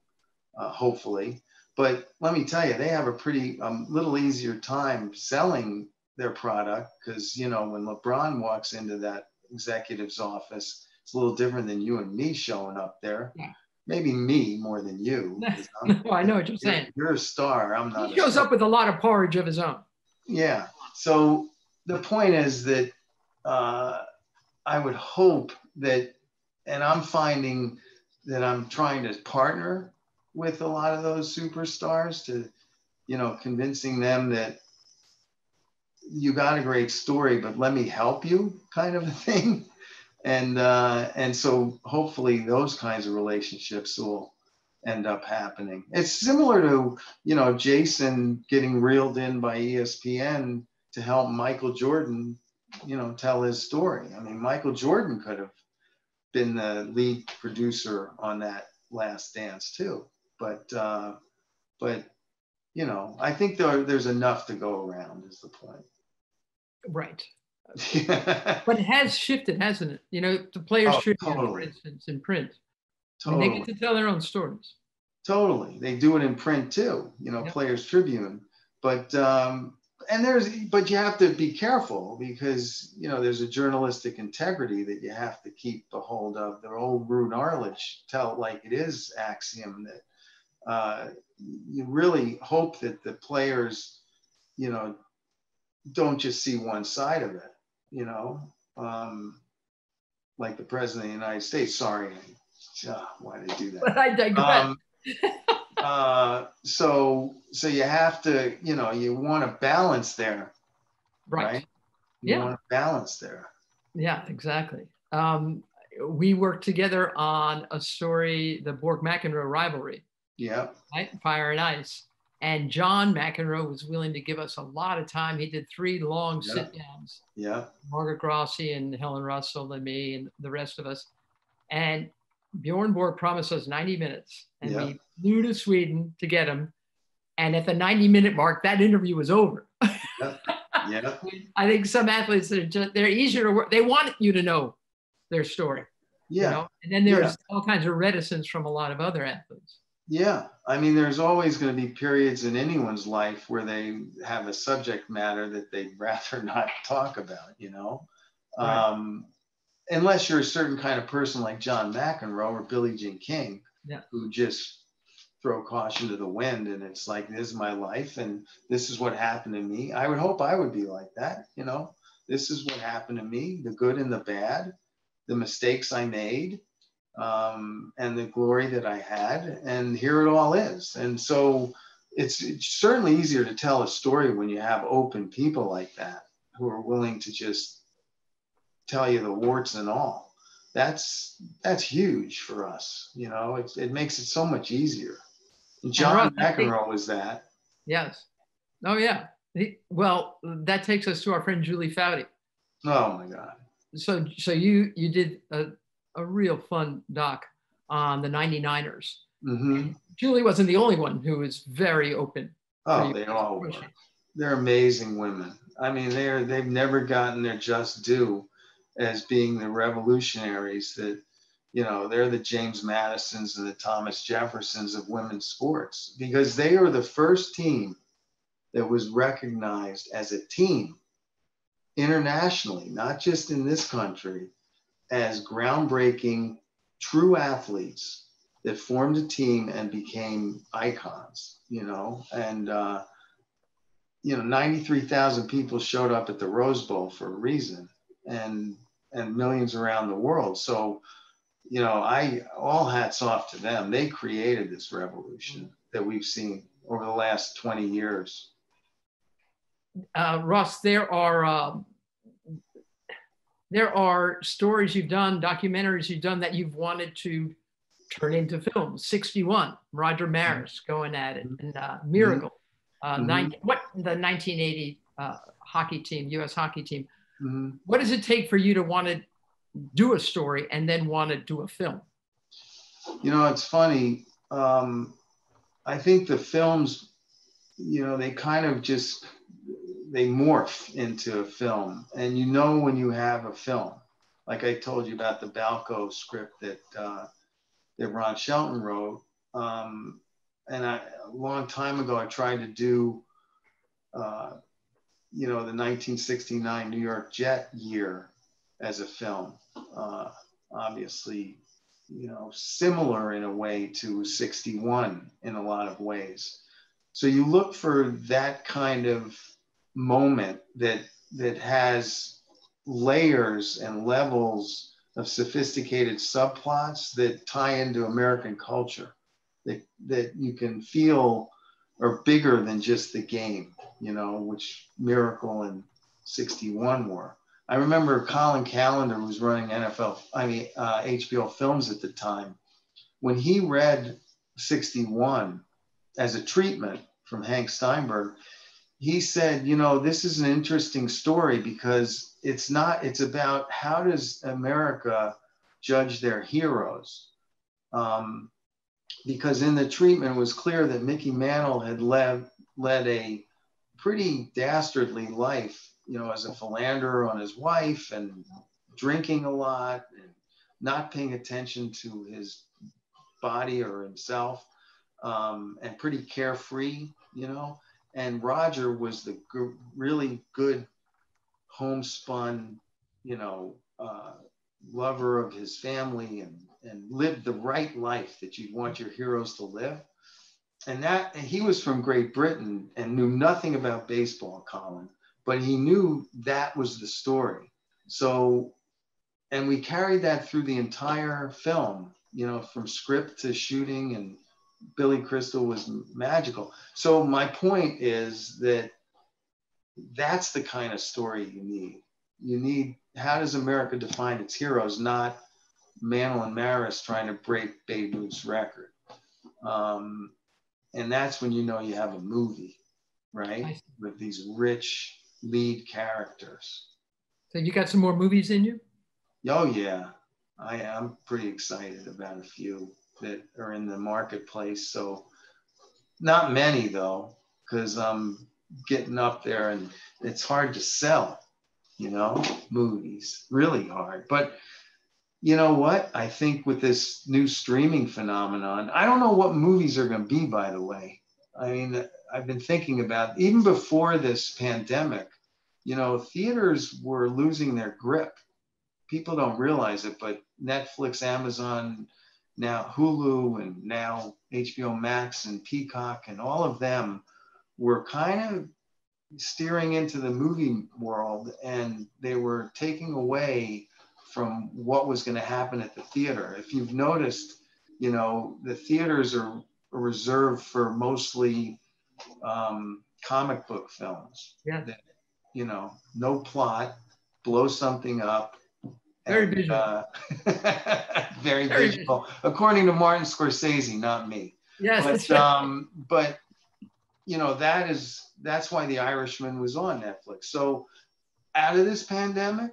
hopefully. But let me tell you, they have a pretty little easier time selling their product because, you know, when LeBron walks into that executive's office, it's a little different than you and me showing up there. Yeah. Maybe me more than you. No, I know what you're saying. You're a star. I'm not. He shows up with a lot of porridge of his own. Yeah. So the point is that I would hope that, and I'm finding that I'm trying to partner with a lot of those superstars to, you know, convincing them that you got a great story, but let me help you, kind of a thing. And so hopefully those kinds of relationships will end up happening. It's similar to, you know, Jason getting reeled in by ESPN to help Michael Jordan, you know, tell his story. I mean, Michael Jordan could have been the lead producer on that Last Dance too. But you know, I think there's enough to go around is the point. Right. But it has shifted, hasn't it? You know, the Players Oh, Tribune, for totally. instance, in print. I mean, they Totally. get to tell their own stories. Totally. They do it in print too, you know, Yep. Players Tribune. But but you have to be careful because, you know, there's a journalistic integrity that you have to keep a hold of. The old Rude Arledge tell it like it is axiom that you really hope that the players, you know, don't just see one side of it, you know, like the president of the United States. Sorry, why did I do that? But I digress. So you have to, you know, you want to balance there, right? You want to balance there. Yeah, exactly. We worked together on a story, the Borg-McEnroe rivalry. Yeah. Right? Fire and Ice. And John McEnroe was willing to give us a lot of time. He did 3 long sit downs. Yeah. Margaret Grossi and Helen Russell and me and the rest of us. And Bjorn Borg promised us 90 minutes. And we flew to Sweden to get him. And at the 90-minute mark, that interview was over. Yeah. I think some athletes, they're easier to work. They want you to know their story. Yeah. You know? And then there's all kinds of reticence from a lot of other athletes. Yeah. I mean, there's always going to be periods in anyone's life where they have a subject matter that they'd rather not talk about, you know, unless you're a certain kind of person like John McEnroe or Billie Jean King, who just throw caution to the wind. And it's like, this is my life and this is what happened to me. I would hope I would be like that. You know, this is what happened to me, the good and the bad, the mistakes I made, and the glory that I had, and here it all is. And so it's certainly easier to tell a story when you have open people like that who are willing to just tell you the warts and all. That's huge for us. You know, it makes it so much easier. John McEnroe was that. Yes. Oh yeah. Well, that takes us to our friend Julie Foudy. Oh my God. So you did a real fun doc on the 99ers. Mm-hmm. Julie wasn't the only one who was very open. Oh, they all were. They're amazing women. I mean, they've never gotten their just due as being the revolutionaries that, you know, they're the James Madisons and the Thomas Jeffersons of women's sports, because they are the first team that was recognized as a team internationally, not just in this country, as groundbreaking, true athletes that formed a team and became icons, you know, and, you know, 93,000 people showed up at the Rose Bowl for a reason, and millions around the world. So, you know, all hats off to them. They created this revolution that we've seen over the last 20 years. Ross, there are stories you've done, documentaries you've done that you've wanted to turn into films. 61, Roger Maris going at it, and Miracle, the 1980 hockey team, U.S. hockey team. Mm-hmm. What does it take for you to want to do a story and then want to do a film? You know, it's funny. I think the films, you know, they kind of just, they morph into a film. And you know when you have a film, like I told you about the Balco script that Ron Shelton wrote. And a long time ago, I tried to do, you know, the 1969 New York Jet year as a film. Obviously, you know, similar in a way to 61 in a lot of ways. So you look for that kind of moment that has layers and levels of sophisticated subplots that tie into American culture, that you can feel are bigger than just the game, you know, which Miracle and 61 were. I remember Colin Callender, who was running HBO Films at the time, when he read 61 as a treatment from Hank Steinberg, he said, you know, this is an interesting story because it's about how does America judge their heroes? Because in the treatment, it was clear that Mickey Mantle had led a pretty dastardly life as a philanderer on his wife and drinking a lot and not paying attention to his body or himself, and pretty carefree, and Roger was the really good homespun, lover of his family and lived the right life that you'd want your heroes to live. And he was from Great Britain and knew nothing about baseball, Colin, but he knew that was the story. So, and we carried that through the entire film, from script to shooting, and Billy Crystal was magical. So my point is that that's the kind of story you need. You need, how does America define its heroes, not Mantle and Maris trying to break Babe Ruth's record. And that's when you have a movie, right? With these rich lead characters. So you got some more movies in you? Oh yeah, I'm pretty excited about a few that are in the marketplace. So not many though, because I'm getting up there and it's hard to sell, movies, really hard. But you know what? I think with this new streaming phenomenon, I don't know what movies are going to be, by the way. I mean, I've been thinking about, even before this pandemic, theaters were losing their grip. People don't realize it, but Netflix, Amazon, now Hulu, and now HBO Max and Peacock, and all of them were kind of steering into the movie world, and they were taking away from what was going to happen at the theater. If you've noticed, the theaters are reserved for mostly comic book films. Yeah. That, no plot, blow something up. Very visual. Very visual. According to Martin Scorsese, not me. Yes. But that's why The Irishman was on Netflix. So out of this pandemic,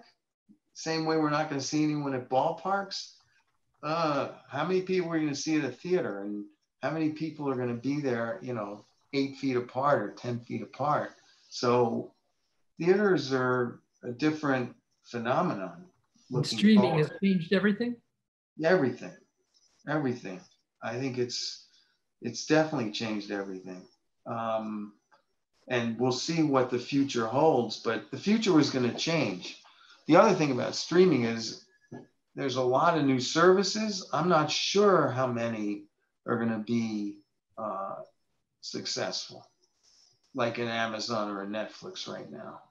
same way we're not going to see anyone at ballparks, how many people are going to see at a theater, and how many people are going to be there, 8 feet apart or 10 feet apart? So theaters are a different phenomenon. Streaming has changed everything? Everything. I think it's definitely changed everything. And we'll see what the future holds, but the future was going to change. The other thing about streaming is there's a lot of new services. I'm not sure how many are going to be successful, like an Amazon or a Netflix right now,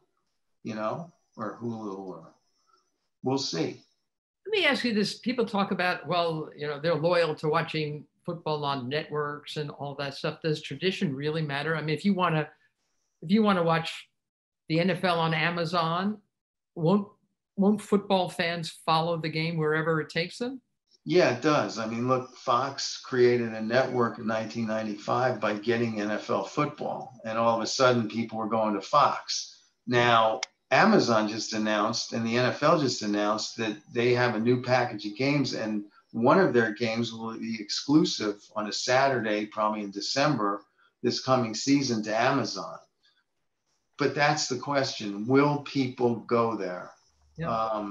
or Hulu, or we'll see. Let me ask you this. People talk about, well, they're loyal to watching football on networks and all that stuff. Does tradition really matter? I mean, if you want to watch the NFL on Amazon, won't football fans follow the game wherever it takes them? Yeah, it does. I mean, look, Fox created a network in 1995 by getting NFL football, and all of a sudden people were going to Fox. Now, Amazon just announced, and the NFL just announced, that they have a new package of games, and one of their games will be exclusive on a Saturday, probably in December, this coming season, to Amazon. But that's the question. Will people go there? Yeah.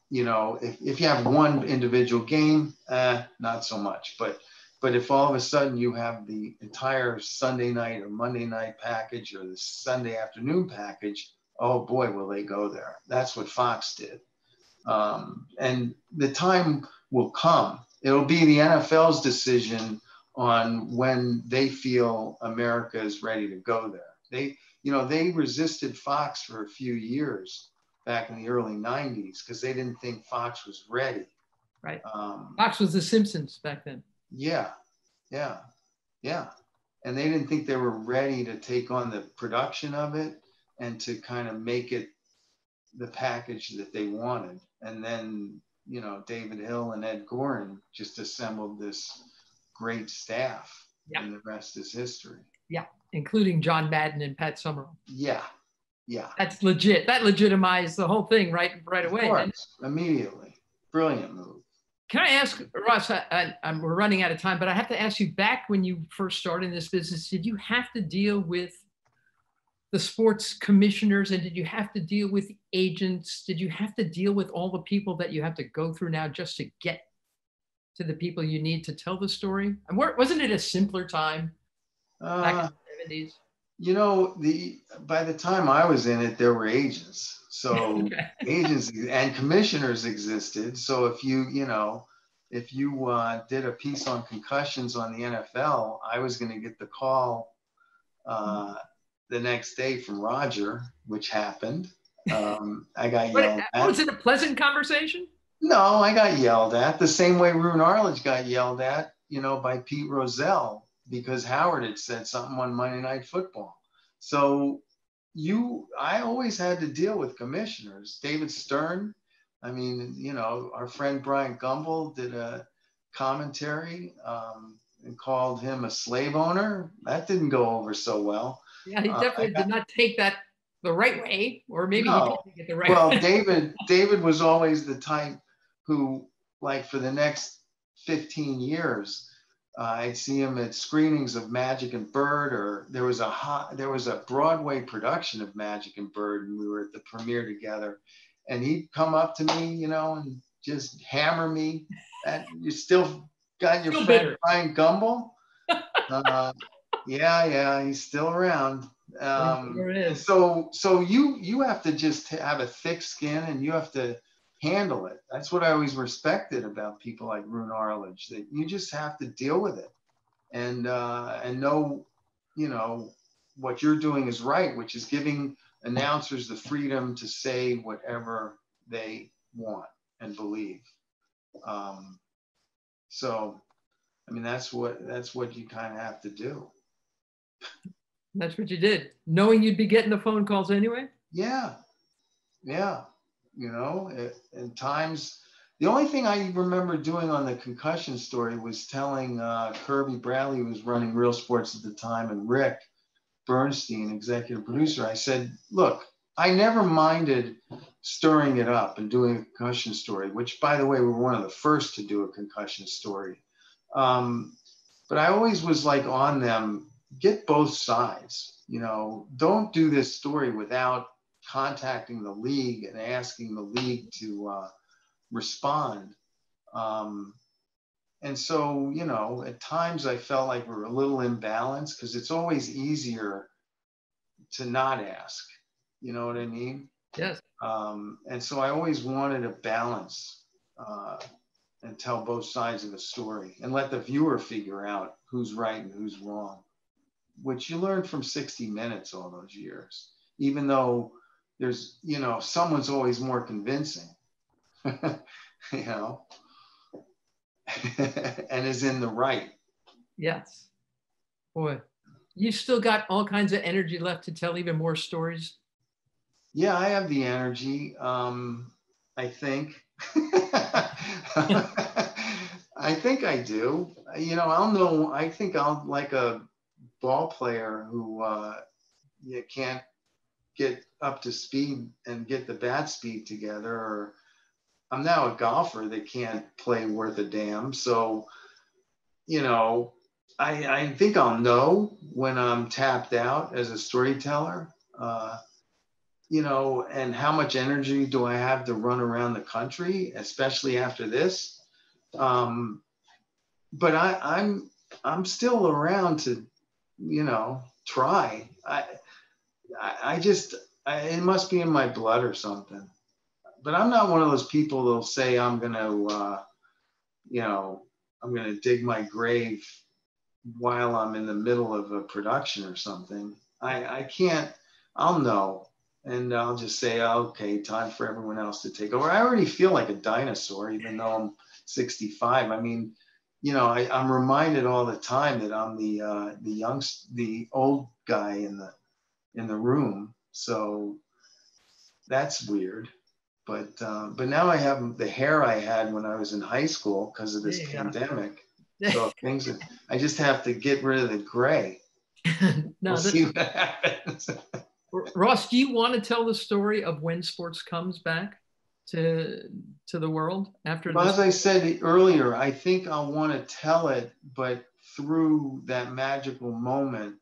If you have one individual game, not so much. But if all of a sudden you have the entire Sunday night or Monday night package, or the Sunday afternoon package, oh boy, will they go there. That's what Fox did. And the time will come. It'll be the NFL's decision on when they feel America is ready to go there. They resisted Fox for a few years back in the early 90s because they didn't think Fox was ready. Right. Fox was The Simpsons back then. Yeah. And they didn't think they were ready to take on the production of it and to kind of make it the package that they wanted. And then, David Hill and Ed Goren just assembled this great staff. Yep. And the rest is history. Yeah, including John Madden and Pat Summerall. Yeah. That's legit. That legitimized the whole thing right away. Of course, immediately. Brilliant move. Can I ask, Ross, we're running out of time, but I have to ask you, back when you first started in this business, did you have to deal with the sports commissioners, and did you have to deal with agents? Did you have to deal with all the people that you have to go through now just to get to the people you need to tell the story? And wasn't it a simpler time back in the 70s? You know, by the time I was in it, there were agents. So Okay. agents and commissioners existed. So if you did a piece on concussions on the NFL, I was going to get the call the next day from Roger, which happened. I got yelled at. Was it a pleasant conversation? No, I got yelled at the same way Roone Arledge got yelled at, by Pete Rozelle because Howard had said something on Monday Night Football. So I always had to deal with commissioners. David Stern, I mean, our friend Brian Gumbel did a commentary and called him a slave owner. That didn't go over so well. Yeah, he definitely did not take that the right way, or maybe No. he did take it the right Well, way. David was always the type who, like, for the next 15 years, I'd see him at screenings of Magic and Bird, or there was a Broadway production of Magic and Bird, and we were at the premiere together, and he'd come up to me, and just hammer me. You still got your friend bitter. Brian Gumbel? Yeah, he's still around. There it is. So you have to just have a thick skin, and you have to handle it. That's what I always respected about people like Roone Arledge, that you just have to deal with it and know, what you're doing is right, which is giving announcers the freedom to say whatever they want and believe. So, I mean, that's what you kind of have to do. That's what you did, knowing you'd be getting the phone calls anyway? Yeah. In times, the only thing I remember doing on the concussion story was telling Kirby Bradley, who was running Real Sports at the time, and Rick Bernstein, executive producer, I said, look, I never minded stirring it up and doing a concussion story, which, by the way, we were one of the first to do a concussion story. But I always was like on them, get both sides, don't do this story without contacting the league and asking the league to respond. And so, at times I felt like we were a little imbalanced because it's always easier to not ask. You know what I mean? Yes. And so I always wanted a balance and tell both sides of the story and let the viewer figure out who's right and who's wrong, which you learned from 60 Minutes all those years, even though there's, someone's always more convincing, and is in the right. Yes. Boy, you still got all kinds of energy left to tell even more stories. Yeah, I have the energy, I think. I think I do. I think I'll like a ball player who you can't get up to speed and get the bat speed together, or I'm now a golfer that can't play worth a damn. So, I think I'll know when I'm tapped out as a storyteller, and how much energy do I have to run around the country, especially after this. But I'm still around to, try. It must be in my blood or something. But I'm not one of those people that'll say I'm gonna dig my grave while I'm in the middle of a production or something. I can't. I'll know, and I'll just say, okay, time for everyone else to take over. I already feel like a dinosaur, even though I'm 65. I mean, I'm reminded all the time that I'm the old guy in the room. So that's weird. But now I have the hair I had when I was in high school because of this pandemic. So I just have to get rid of the gray. We'll see what happens. Ross, do you want to tell the story of when sports comes back to the world after this? As I said earlier, I think I'll want to tell it, but through that magical moment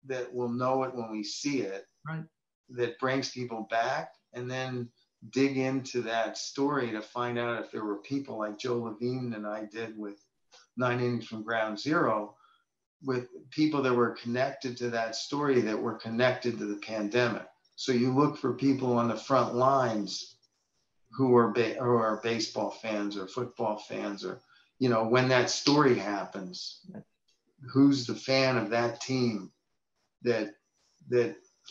that we'll know it when we see it. Right. that brings people back, and then dig into that story to find out if there were people like Joe Levine and I did with 9 Innings from Ground Zero, with people that were connected to that story, that were connected to the pandemic. So you look for people on the front lines who are baseball fans or football fans, or, you know, when that story happens, who's the fan of that team that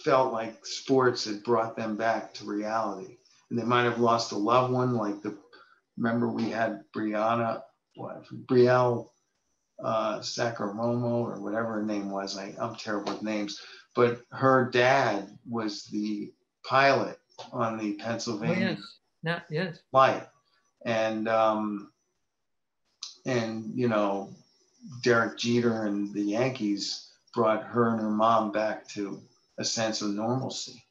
felt like sports had brought them back to reality. And they might have lost a loved one, like remember we had Brielle Sacaramomo, or whatever her name was. I'm terrible with names, but her dad was the pilot on the Pennsylvania flight. And you know, Derek Jeter and the Yankees brought her and her mom back to a sense of normalcy.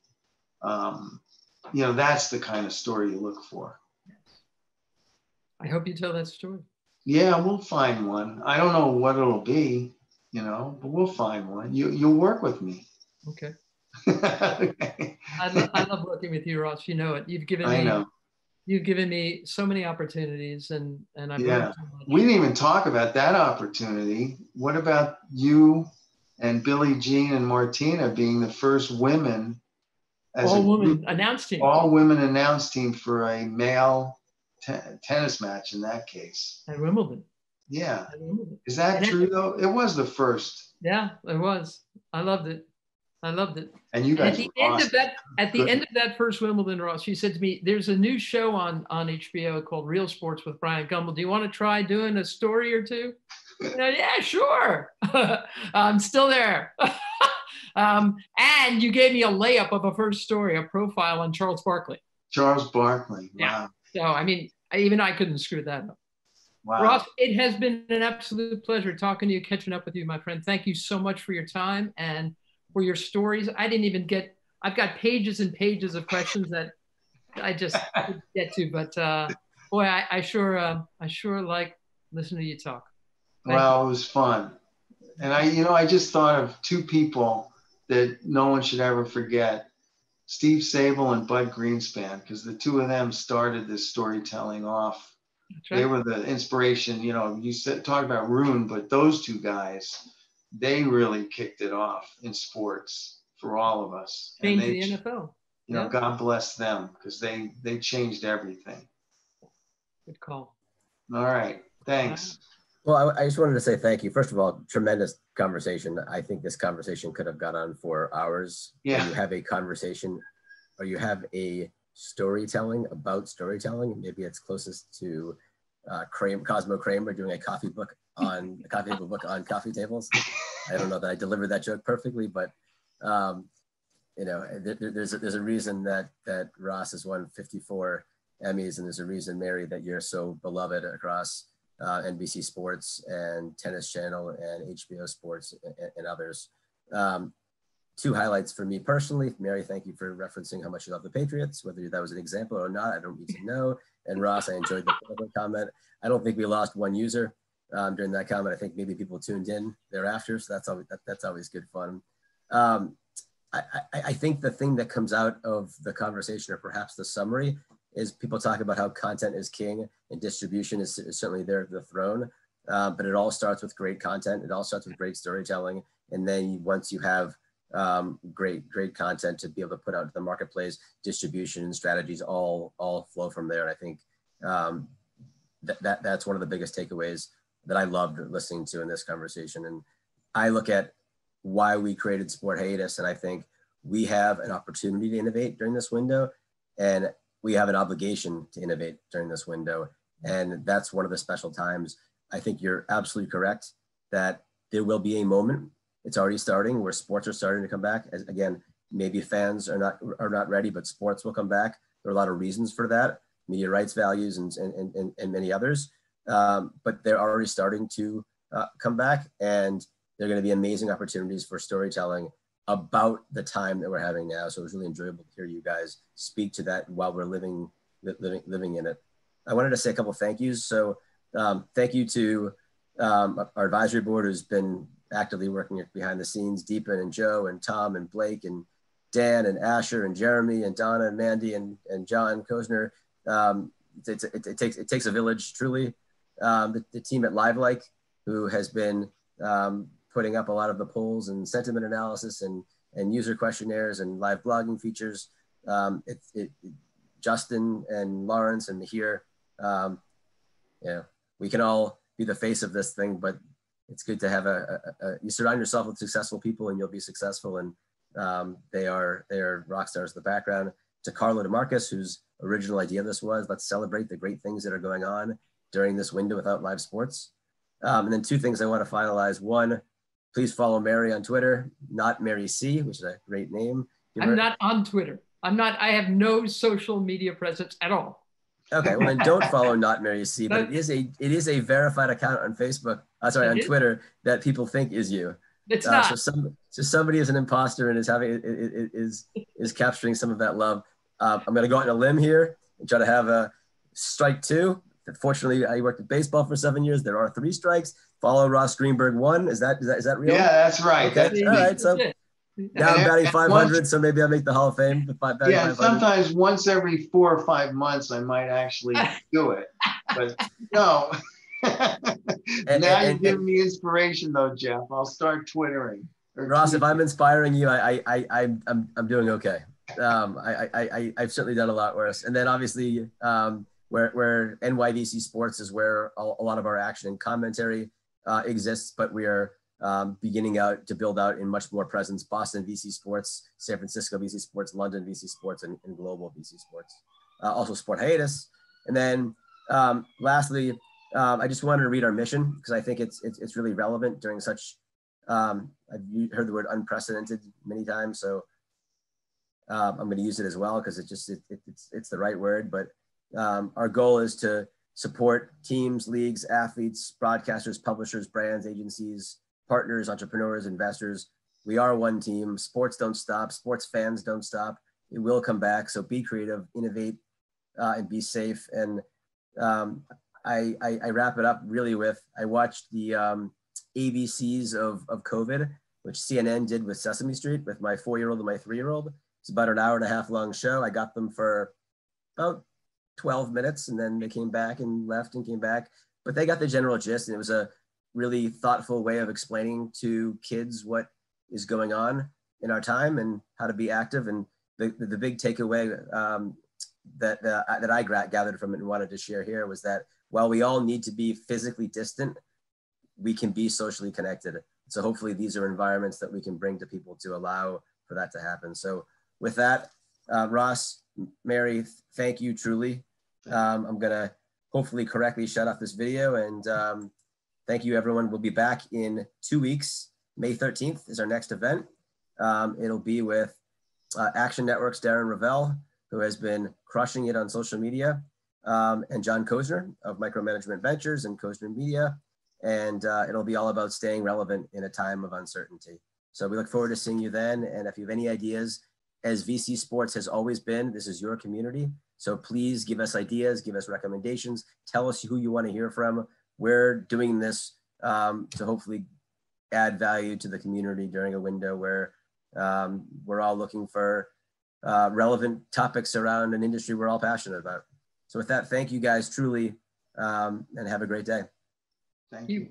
You know, that's the kind of story you look for. I hope you tell that story. Yeah, we'll find one. I don't know what it'll be, you know, but we'll find one. You'll work with me. Okay. Okay. I love working with you, Ross. You know it. You've given me so many opportunities, and I've learned so much. We didn't even talk about that opportunity. What about you and Billie Jean and Martina being the first women as all-women announce team? All-women announce team for a male tennis match in that case. At Wimbledon. Yeah. At Wimbledon. Is that true though? It was the first. Yeah, it was. I loved it. And you guys at the end of that first Wimbledon, Ross, she said to me, "There's a new show on HBO called Real Sports with Brian Gumbel. Do you want to try doing a story or two?" Yeah, sure. I'm still there. And you gave me a layup of a first story, a profile on Charles Barkley. Charles Barkley. Wow. Yeah. So, I mean, even I couldn't screw that up. Wow. Ross, it has been an absolute pleasure talking to you, catching up with you, my friend. Thank you so much for your time and for your stories. I've got pages and pages of questions that I just couldn't get to, but boy, I sure like listening to you talk. Well, it was fun. And I just thought of two people that no one should ever forget, Steve Sable and Bud Greenspan, because the two of them started this storytelling off. Right. They were the inspiration. You know, you talk about Roone, but those two guys, they really kicked it off in sports for all of us. Changed the NFL. You know, God bless them, because they changed everything. Good call. All right. Thanks. Well, I just wanted to say thank you. First of all, tremendous conversation. I think this conversation could have gone on for hours. Yeah. When you have a conversation, or you have a storytelling about storytelling. Maybe it's closest to Cosmo Kramer doing a coffee table book on coffee tables. I don't know that I delivered that joke perfectly, but you know, there's a reason that Ross has won 54 Emmys, and there's a reason, Mary, that you're so beloved across NBC Sports and Tennis Channel and HBO Sports and others. Two highlights for me personally. Mary, thank you for referencing how much you love the Patriots. Whether that was an example or not, I don't need to know. And Ross, I enjoyed the political comment. I don't think we lost one user during that comment. I think maybe people tuned in thereafter, so that's always good fun. I think the thing that comes out of the conversation, or perhaps the summary, is people talk about how content is king and distribution is certainly the throne. But it all starts with great content. It all starts with great storytelling. And then once you have great content to be able to put out to the marketplace, distribution and strategies all flow from there. And I think that's one of the biggest takeaways that I loved listening to in this conversation. And I look at why we created Sport Hiatus, and I think we have an opportunity to innovate during this window, and we have an obligation to innovate during this window. And that's one of the special times. I think you're absolutely correct that there will be a moment, it's already starting, where sports are starting to come back. As, again, maybe fans are not ready, but sports will come back. There are a lot of reasons for that, media rights values and many others. But they're already starting to come back, and they're going to be amazing opportunities for storytelling about the time that we're having now. So it was really enjoyable to hear you guys speak to that while we're living in it. I wanted to say a couple of thank yous. So thank you to our advisory board, who's been actively working behind the scenes, Deepan and Joe and Tom and Blake and Dan and Asher and Jeremy and Donna and Mandy and John Kozner. It takes a village, truly. The team at LiveLike, who has been putting up a lot of the polls and sentiment analysis and user questionnaires and live blogging features. Justin and Lawrence and Mihir, we can all be the face of this thing, but it's good to have you surround yourself with successful people and you'll be successful. And they are rock stars in the background. To Carlo DeMarcus, whose original idea of this was, let's celebrate the great things that are going on during this window without live sports. And then two things I want to finalize. One, please follow Mary on Twitter, not Mary C, which is a great name. I'm not on Twitter. I have no social media presence at all. Okay, well then don't follow not Mary C, but it is a verified account on Facebook, on Twitter that people think is you. It's not. So somebody is an imposter and is capturing some of that love. I'm going to go out on a limb here and try to have a strike two. Fortunately, I worked at baseball for 7 years. There are 3 strikes. Follow Ross Greenburg 1. Is that real? Yeah, that's right. Okay. All right. So now I'm batting 500, so maybe I'll make the Hall of Fame. Yeah, sometimes once every 4 or 5 months, I might actually do it. But no. Now you're giving me inspiration, though, Jeff. I'll start twittering. Ross, if I'm inspiring you, I'm doing okay. I've certainly done a lot worse. And then obviously, where NYVC Sports is where a lot of our action and commentary exists, but we are beginning out to build out in much more presence. Boston VC Sports, San Francisco VC Sports, London VC Sports, and global VC Sports. Also Sport Hiatus. And then lastly, I just wanted to read our mission because I think it's really relevant during such, I've heard the word unprecedented many times. So I'm going to use it as well because it's the right word. But our goal is to support teams, leagues, athletes, broadcasters, publishers, brands, agencies, partners, entrepreneurs, investors. We are one team. Sports don't stop. Sports fans don't stop. It will come back. So be creative, innovate, and be safe. And I wrap it up really with, I watched the ABCs of COVID, which CNN did with Sesame Street with my 4-year-old and my 3-year-old. It's about an 1.5 hour long show. I got them for about 12 minutes and then they came back and left and came back, but they got the general gist. And it was a really thoughtful way of explaining to kids what is going on in our time and how to be active. And the big takeaway that I gathered from it and wanted to share here was that while we all need to be physically distant, we can be socially connected. So hopefully these are environments that we can bring to people to allow for that to happen. So with that, Ross, Mary, thank you truly. I'm gonna hopefully correctly shut off this video and thank you everyone. We'll be back in 2 weeks. May 13th is our next event. It'll be with Action Network's Darren Ravel, who has been crushing it on social media, and John Kozner of Micromanagement Ventures and Kozner Media. And it'll be all about staying relevant in a time of uncertainty. So we look forward to seeing you then. And if you have any ideas, as VC Sports has always been, this is your community. So please give us ideas, give us recommendations, tell us who you want to hear from. We're doing this to hopefully add value to the community during a window where we're all looking for relevant topics around an industry we're all passionate about. So with that, thank you guys truly, and have a great day. Thank you.